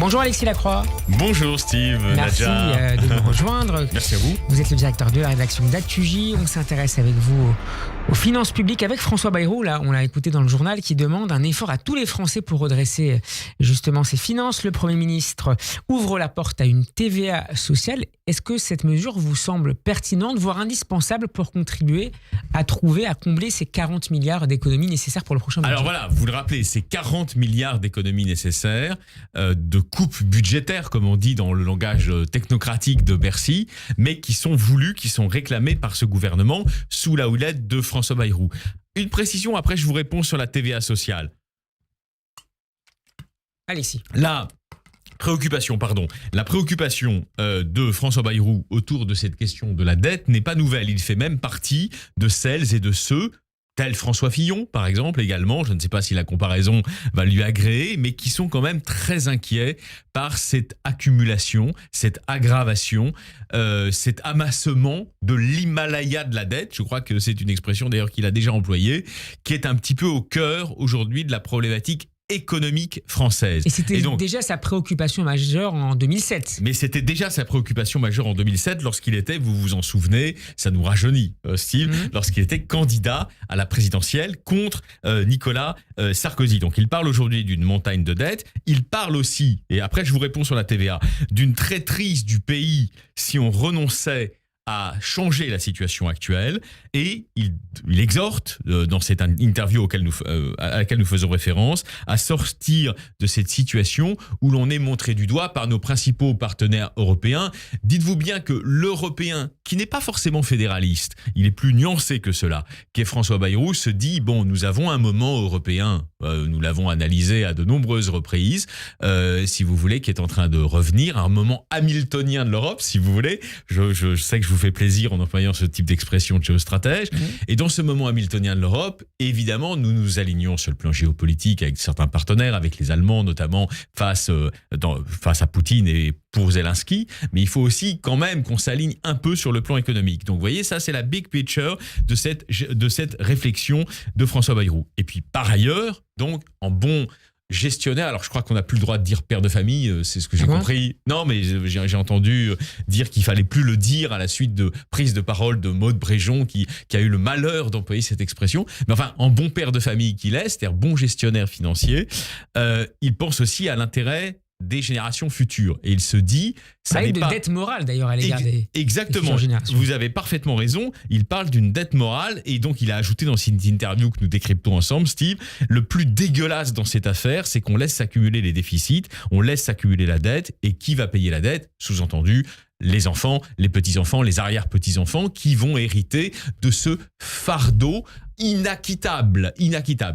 Bonjour Alexis Lacroix. Bonjour Steve, Merci Nadja. de nous rejoindre. Merci à vous. Vous êtes le directeur de la rédaction d'Actu-J. On s'intéresse avec vous aux finances publiques avec François Bayrou. Là, on l'a écouté dans le journal, qui demande un effort à tous les Français pour redresser justement ces finances. Le Premier ministre ouvre la porte à une TVA sociale. Est-ce que cette mesure vous semble pertinente, voire indispensable pour contribuer à combler ces 40 milliards d'économies nécessaires pour le prochain budget? Alors voilà, vous le rappelez, c'est 40 milliards d'économies nécessaires, de coupes budgétaires, comme on dit dans le langage technocratique de Bercy, mais qui sont voulues, qui sont réclamées par ce gouvernement sous la houlette de François Bayrou. Une précision, après je vous réponds sur la TVA sociale. Alexis. La préoccupation de François Bayrou autour de cette question de la dette n'est pas nouvelle. Il fait même partie de celles et de ceux, tel François Fillon, par exemple, également, je ne sais pas si la comparaison va lui agréer, mais qui sont quand même très inquiets par cette accumulation, cette aggravation, cet amassement de l'Himalaya de la dette. Je crois que c'est une expression d'ailleurs qu'il a déjà employée, qui est un petit peu au cœur aujourd'hui de la problématique économique française. Et c'était déjà sa préoccupation majeure en 2007. Mais c'était déjà sa préoccupation majeure en 2007 lorsqu'il était, vous vous en souvenez, ça nous rajeunit, Steve, lorsqu'il était candidat à la présidentielle contre Nicolas Sarkozy. Donc il parle aujourd'hui d'une montagne de dettes. Il parle aussi, et après je vous réponds sur la TVA, d'une traîtrise du pays si on renonçait à changer la situation actuelle, et il exhorte, dans cette interview à laquelle nous faisons référence, à sortir de cette situation où l'on est montré du doigt par nos principaux partenaires européens. Dites-vous bien que l'Européen, qui n'est pas forcément fédéraliste, il est plus nuancé que cela, qu'est François Bayrou, se dit, bon, nous avons un moment européen, nous l'avons analysé à de nombreuses reprises, si vous voulez, qui est en train de revenir, un moment hamiltonien de l'Europe, si vous voulez. Je sais que je vous fais plaisir en employant ce type d'expression de géostratège. Et dans ce moment hamiltonien de l'Europe, évidemment, nous nous alignons sur le plan géopolitique avec certains partenaires, avec les Allemands notamment, face à Poutine et pour Zelensky. Mais il faut aussi quand même qu'on s'aligne un peu sur le plan économique. Donc vous voyez, ça c'est la big picture de cette réflexion de François Bayrou. Et puis par ailleurs, donc en bon gestionnaire, alors je crois qu'on n'a plus le droit de dire père de famille, c'est ce que j'ai compris. Non, mais j'ai entendu dire qu'il fallait plus le dire à la suite de prise de parole de Maude Bréjon qui a eu le malheur d'employer cette expression. Mais enfin, en bon père de famille qu'il est, c'est-à-dire bon gestionnaire financier, il pense aussi à l'intérêt des générations futures. Et il se dit... Ça n'est pas... dette morale d'ailleurs à l'égard des Exactement, générations. Vous avez parfaitement raison, il parle d'une dette morale, et donc il a ajouté dans cette interview que nous décryptons ensemble, Steve, le plus dégueulasse dans cette affaire, c'est qu'on laisse s'accumuler les déficits, on laisse s'accumuler la dette, et qui va payer la dette? Sous-entendu, les enfants, les petits-enfants, les arrière-petits-enfants qui vont hériter de ce fardeau inacquittable.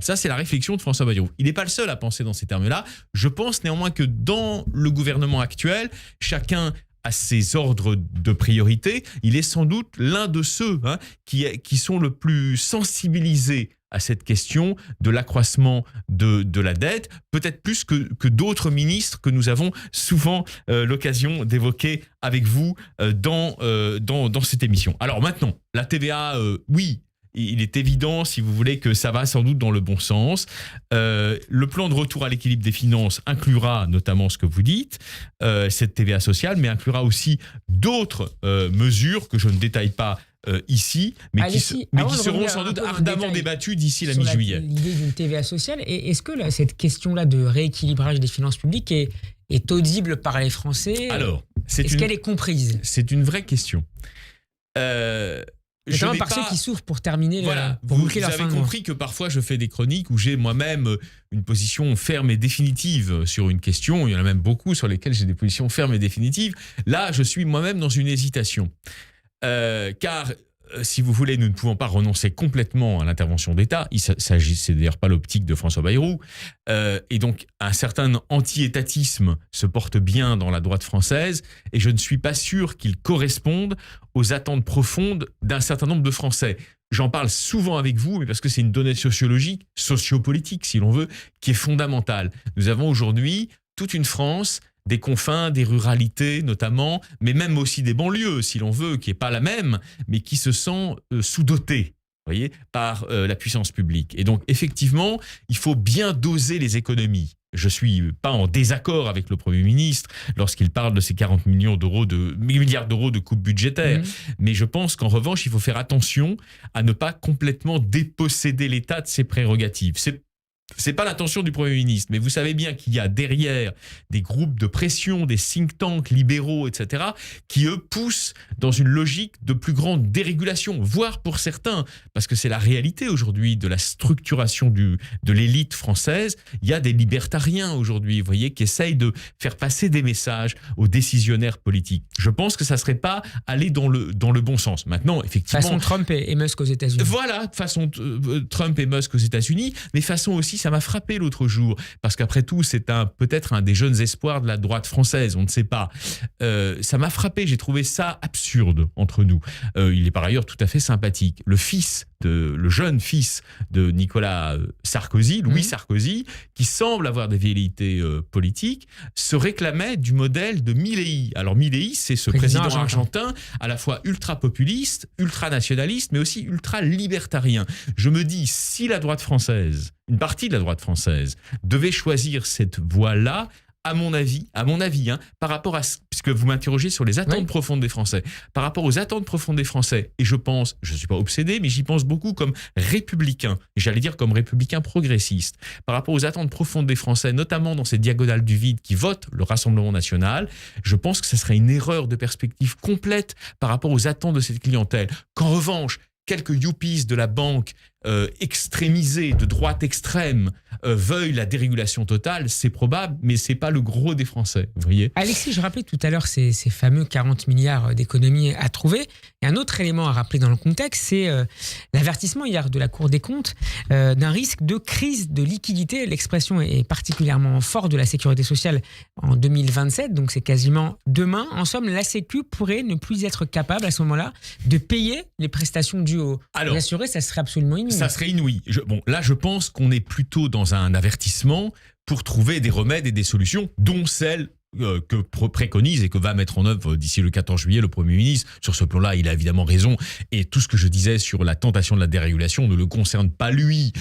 Ça, c'est la réflexion de François Bayrou. Il n'est pas le seul à penser dans ces termes-là. Je pense néanmoins que dans le gouvernement actuel, chacun a ses ordres de priorité. Il est sans doute l'un de ceux qui sont le plus sensibilisés à cette question de l'accroissement de la dette, peut-être plus que d'autres ministres que nous avons souvent l'occasion d'évoquer avec vous dans cette émission. Alors maintenant, la TVA, oui, il est évident, si vous voulez, que ça va sans doute dans le bon sens. Le plan de retour à l'équilibre des finances inclura notamment ce que vous dites, cette TVA sociale, mais inclura aussi d'autres mesures que je ne détaille pas ici, mais qui seront sans doute ardemment débattues d'ici la mi-juillet. L'idée d'une TVA sociale, et est-ce que cette question-là de rééquilibrage des finances publiques est audible par les Français? Alors, est-ce qu'elle est comprise? C'est une vraie question. Notamment par ceux qui souffrent pour terminer. Voilà, vous avez compris que parfois je fais des chroniques où j'ai moi-même une position ferme et définitive sur une question. Il y en a même beaucoup sur lesquelles j'ai des positions fermes et définitives. Là, je suis moi-même dans une hésitation. Car, si vous voulez, nous ne pouvons pas renoncer complètement à l'intervention d'État. C'est d'ailleurs pas l'optique de François Bayrou. Et donc, un certain anti-étatisme se porte bien dans la droite française, et je ne suis pas sûr qu'il corresponde aux attentes profondes d'un certain nombre de Français. J'en parle souvent avec vous, mais parce que c'est une donnée sociologique, sociopolitique, si l'on veut, qui est fondamentale. Nous avons aujourd'hui toute une France, des confins, des ruralités notamment, mais même aussi des banlieues, si l'on veut, qui n'est pas la même, mais qui se sent sous-dotée, voyez, par la puissance publique. Et donc, effectivement, il faut bien doser les économies. je suis pas en désaccord avec le Premier ministre lorsqu'il parle de ces 40 milliards d'euros de coupes budgétaires. Mais je pense qu'en revanche, il faut faire attention à ne pas complètement déposséder l'État de ses prérogatives. C'est pas l'intention du Premier ministre, mais vous savez bien qu'il y a derrière des groupes de pression, des think tanks libéraux, etc., qui, eux, poussent dans une logique de plus grande dérégulation, voire pour certains, parce que c'est la réalité aujourd'hui de la structuration de l'élite française, il y a des libertariens aujourd'hui, vous voyez, qui essayent de faire passer des messages aux décisionnaires politiques. Je pense que ça serait pas aller dans le bon sens. Maintenant, effectivement... Façon Trump et Musk aux États-Unis. Voilà, façon Trump et Musk aux États-Unis, mais façon aussi, ça m'a frappé l'autre jour, parce qu'après tout, c'est peut-être un des jeunes espoirs de la droite française, on ne sait pas. Ça m'a frappé, j'ai trouvé ça absurde entre nous. Il est par ailleurs tout à fait sympathique. Le jeune fils de Nicolas Sarkozy, Louis Sarkozy, qui semble avoir des velléités politiques, se réclamait du modèle de Milei. Alors Milei, c'est ce président argentin à la fois ultra-populiste, ultra-nationaliste, mais aussi ultra-libertarien. Je me dis, si la droite française, une partie de la droite française, devait choisir cette voie-là, à mon avis, par rapport à, puisque vous m'interrogez sur les attentes profondes des Français, par rapport aux attentes profondes des Français, et je ne suis pas obsédé, mais j'y pense beaucoup comme républicain, et j'allais dire comme républicain progressiste, par rapport aux attentes profondes des Français, notamment dans ces diagonales du vide qui votent le Rassemblement national, je pense que ce serait une erreur de perspective complète par rapport aux attentes de cette clientèle. Qu'en revanche, quelques yuppies de la banque extrémisés, de droite extrême, veuillent la dérégulation totale, c'est probable, mais c'est pas le gros des Français, vous voyez. Alexis, je rappelais tout à l'heure ces fameux 40 milliards d'économies à trouver. Et un autre élément à rappeler dans le contexte, c'est l'avertissement hier de la Cour des comptes d'un risque de crise de liquidité. L'expression est particulièrement forte de la sécurité sociale en 2027, donc c'est quasiment demain. En somme, la Sécu pourrait ne plus être capable à ce moment-là de payer les prestations dues aux assurés. Ça serait absolument inouï. Ça serait inouï. Là, je pense qu'on est plutôt dans un avertissement pour trouver des remèdes et des solutions, dont celle que préconise et que va mettre en œuvre d'ici le 14 juillet le Premier ministre. Sur ce plan-là, il a évidemment raison. Et tout ce que je disais sur la tentation de la dérégulation ne le concerne pas lui.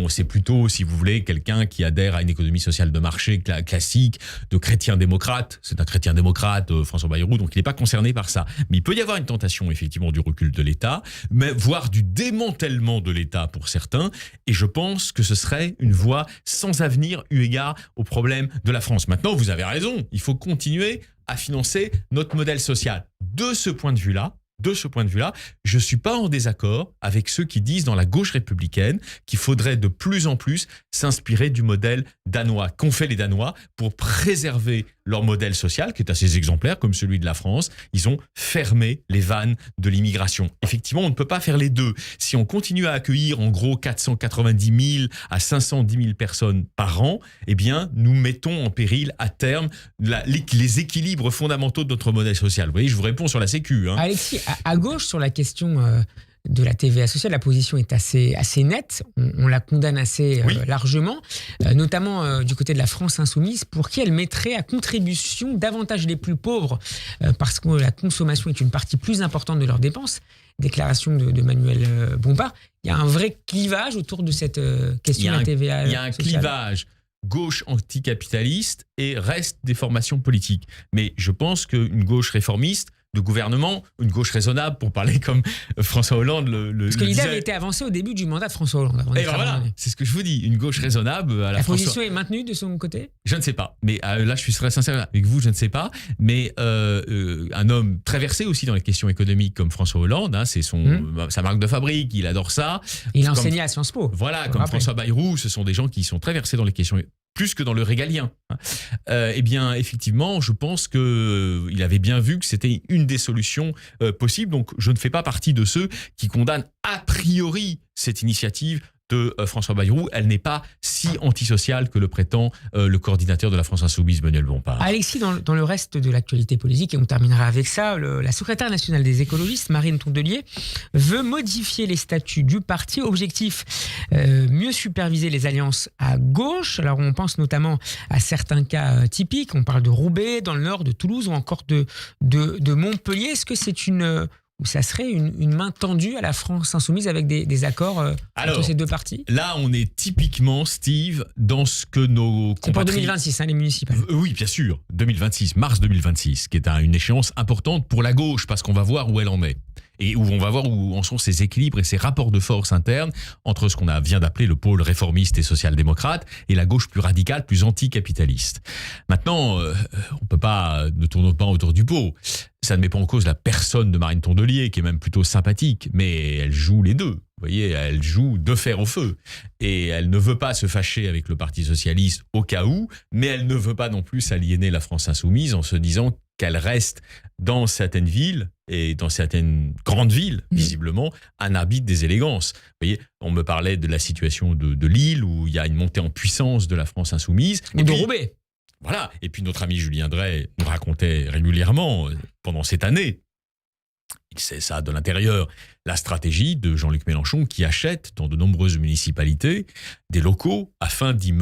C'est plutôt, si vous voulez, quelqu'un qui adhère à une économie sociale de marché classique, de chrétien-démocrate. C'est un chrétien-démocrate, François Bayrou, donc il n'est pas concerné par ça. Mais il peut y avoir une tentation, effectivement, du recul de l'État, mais voire du démantèlement de l'État pour certains. Et je pense que ce serait une voie sans avenir eu égard aux problèmes de la France. Maintenant, vous avez raison. Il faut continuer à financer notre modèle social. De ce point de vue-là, je ne suis pas en désaccord avec ceux qui disent dans la gauche républicaine qu'il faudrait de plus en plus s'inspirer du modèle danois, qu'ont fait les Danois pour préserver leur modèle social, qui est assez exemplaire, comme celui de la France. Ils ont fermé les vannes de l'immigration. Effectivement, on ne peut pas faire les deux. Si on continue à accueillir en gros 490 000 à 510 000 personnes par an, eh bien, nous mettons en péril à terme les équilibres fondamentaux de notre modèle social. Vous voyez, je vous réponds sur la Sécu. Alexis, à gauche, sur la question de la TVA sociale, la position est assez nette. On la condamne assez largement, notamment du côté de la France insoumise, pour qui elle mettrait à contribution davantage les plus pauvres, parce que la consommation est une partie plus importante de leurs dépenses. Déclaration de Manuel Bompard. Il y a un vrai clivage autour de cette question de la TVA sociale. Il y a un clivage gauche anticapitaliste et reste des formations politiques. Mais je pense qu'une gauche réformiste de gouvernement, une gauche raisonnable, pour parler comme François Hollande Parce que l'idée avait été avancée au début du mandat de François Hollande. Et voilà, c'est ce que je vous dis, une gauche raisonnable. La position est maintenue de son côté ? Je ne sais pas, mais là je suis très sincère avec vous, je ne sais pas, mais un homme très versé aussi dans les questions économiques comme François Hollande, c'est sa marque de fabrique, il adore ça. Il a enseigné à Sciences Po. Voilà, comme François Bayrou, ce sont des gens qui sont très versés dans les questions plus que dans le régalien. Eh bien, effectivement, je pense qu'il avait bien vu que c'était une des solutions possibles. Donc, je ne fais pas partie de ceux qui condamnent a priori cette initiative de François Bayrou. Elle n'est pas si antisociale que le prétend le coordinateur de la France Insoumise, Manuel Bompard. Alexis, dans le reste de l'actualité politique, et on terminera avec ça, la secrétaire nationale des écologistes, Marine Tondelier, veut modifier les statuts du parti. Objectif, mieux superviser les alliances à gauche. Alors on pense notamment à certains cas typiques. On parle de Roubaix, dans le nord, de Toulouse ou encore de Montpellier. Est-ce que c'est une où ça serait une main tendue à la France insoumise avec des accords entre ces deux partis? Là, on est typiquement, Steve, dans ce que nos C'est pour 2026, les municipales. Oui, bien sûr, 2026, mars 2026, qui est une échéance importante pour la gauche, parce qu'on va voir où elle en est. Et où on va voir où en sont ses équilibres et ses rapports de force internes entre ce qu'on vient d'appeler le pôle réformiste et social-démocrate et la gauche plus radicale, plus anticapitaliste. Maintenant, on peut pas, ne tournons pas autour du pot. Ça ne met pas en cause la personne de Marine Tondelier, qui est même plutôt sympathique, mais elle joue les deux. Vous voyez, elle joue de fer au feu. Et elle ne veut pas se fâcher avec le Parti socialiste au cas où, mais elle ne veut pas non plus aliéner la France insoumise en se disant qu'elle reste dans certaines villes et dans certaines grandes villes, visiblement, un arbitre des élégances. Vous voyez, on me parlait de la situation de Lille, où il y a une montée en puissance de la France insoumise. Et de Roubaix. Voilà. Et puis notre ami Julien Drey nous racontait régulièrement, pendant cette année, il sait ça de l'intérieur, la stratégie de Jean-Luc Mélenchon qui achète dans de nombreuses municipalités des locaux afin d'y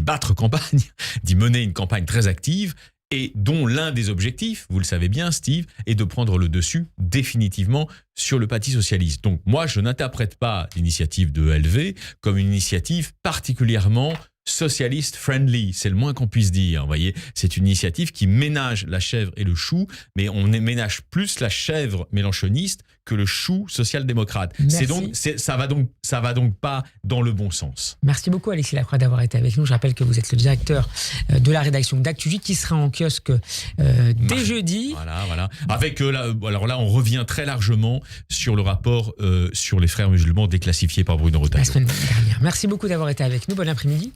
battre campagne, d'y mener une campagne très active et dont l'un des objectifs, vous le savez bien Steve, est de prendre le dessus définitivement sur le Parti socialiste. Donc moi, je n'interprète pas l'initiative de LV comme une initiative particulièrement socialiste friendly, c'est le moins qu'on puisse dire. Vous voyez, c'est une initiative qui ménage la chèvre et le chou, mais on ménage plus la chèvre mélenchoniste que le chou social-démocrate. Ça va donc pas dans le bon sens. Merci beaucoup Alexis Lacroix d'avoir été avec nous. Je rappelle que vous êtes le directeur de la rédaction d'Actu-J qui sera en kiosque dès jeudi. Voilà. Avec alors là, on revient très largement sur le rapport sur les frères musulmans déclassifié par Bruno Retailleau. La semaine dernière. Merci beaucoup d'avoir été avec nous. Bon après-midi.